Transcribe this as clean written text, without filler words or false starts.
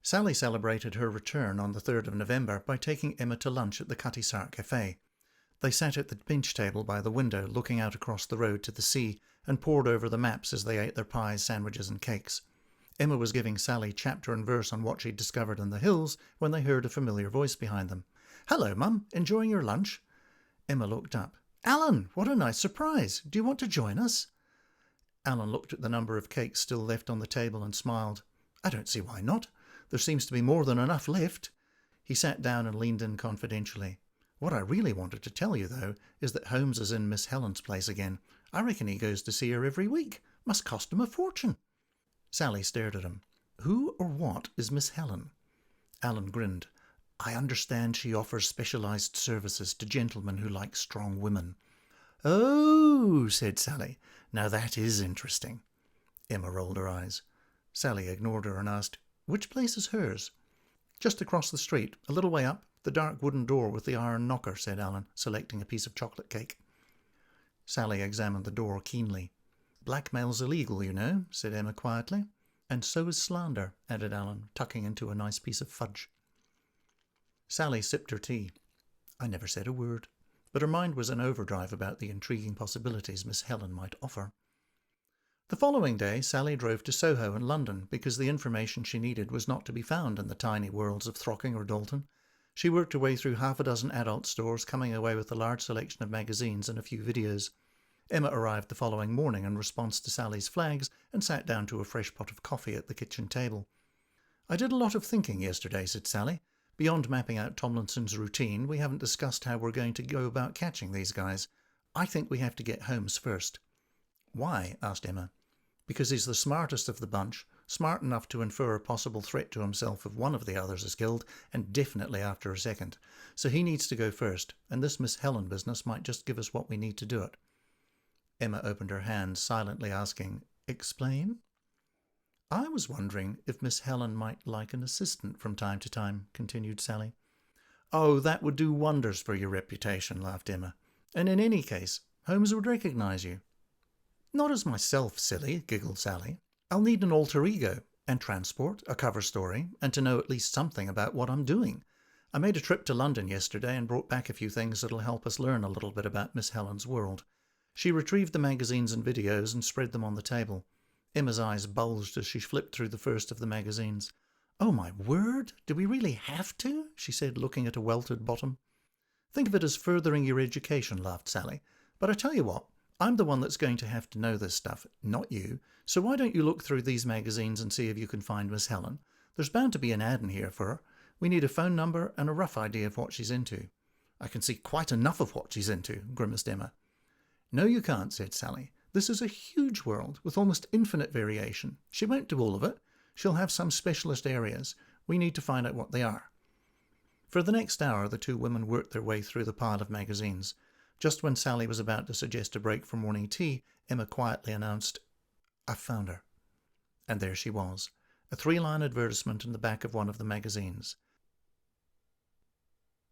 Sally celebrated her return on the 3rd of November by taking Emma to lunch at the Cutty Sark Cafe. They sat at the bench table by the window, looking out across the road to the sea, and pored over the maps as they ate their pies, sandwiches and cakes. Emma was giving Sally chapter and verse on what she'd discovered in the hills when they heard a familiar voice behind them. "Hello, Mum. Enjoying your lunch?" Emma looked up. "Alan, what a nice surprise. Do you want to join us?" Alan looked at the number of cakes still left on the table and smiled. "I don't see why not. There seems to be more than enough left." He sat down and leaned in confidentially. "What I really wanted to tell you, though, is that Holmes is in Miss Helen's place again. I reckon he goes to see her every week. Must cost him a fortune." Sally stared at him. "Who or what is Miss Helen?" Alan grinned. "I understand she offers specialised services to gentlemen who like strong women." "Oh," said Sally. "Now that is interesting." Emma rolled her eyes. Sally ignored her and asked, "Which place is hers?" "Just across the street, a little way up, the dark wooden door with the iron knocker," said Alan, selecting a piece of chocolate cake. Sally examined the door keenly. "Blackmail's illegal, you know," said Emma quietly. "And so is slander," added Alan, tucking into a nice piece of fudge. Sally sipped her tea. "I never said a word," but her mind was in overdrive about the intriguing possibilities Miss Helen might offer. The following day, Sally drove to Soho in London because the information she needed was not to be found in the tiny worlds of Throcking or Dalton. She worked her way through half a dozen adult stores, coming away with a large selection of magazines and a few videos. Emma arrived the following morning in response to Sally's flags and sat down to a fresh pot of coffee at the kitchen table. "I did a lot of thinking yesterday," said Sally. "Beyond mapping out Tomlinson's routine, we haven't discussed how we're going to go about catching these guys. I think we have to get Holmes first." "Why?" asked Emma. "Because he's the smartest of the bunch, smart enough to infer a possible threat to himself if one of the others is killed, and definitely after a second. So he needs to go first, and this Miss Helen business might just give us what we need to do it." Emma opened her hands, silently asking, "Explain?" "I was wondering if Miss Helen might like an assistant from time to time," continued Sally. "Oh, that would do wonders for your reputation," laughed Emma. "And in any case, Holmes would recognise you." "Not as myself, silly," giggled Sally. "I'll need an alter ego, and transport, a cover story, and to know at least something about what I'm doing. I made a trip to London yesterday and brought back a few things that'll help us learn a little bit about Miss Helen's world." She retrieved the magazines and videos and spread them on the table. Emma's eyes bulged as she flipped through the first of the magazines. "Oh my word, do we really have to?" she said, looking at a welted bottom. "Think of it as furthering your education," laughed Sally. "But I tell you what, I'm the one that's going to have to know this stuff, not you. So why don't you look through these magazines and see if you can find Miss Helen? There's bound to be an ad in here for her. We need a phone number and a rough idea of what she's into." "I can see quite enough of what she's into," grimaced Emma. "No, you can't," said Sally. "This is a huge world with almost infinite variation. She won't do all of it. She'll have some specialist areas. We need to find out what they are." For the next hour, the two women worked their way through the pile of magazines. Just when Sally was about to suggest a break for morning tea, Emma quietly announced, "I've found her." And there she was, a 3-line advertisement in the back of one of the magazines.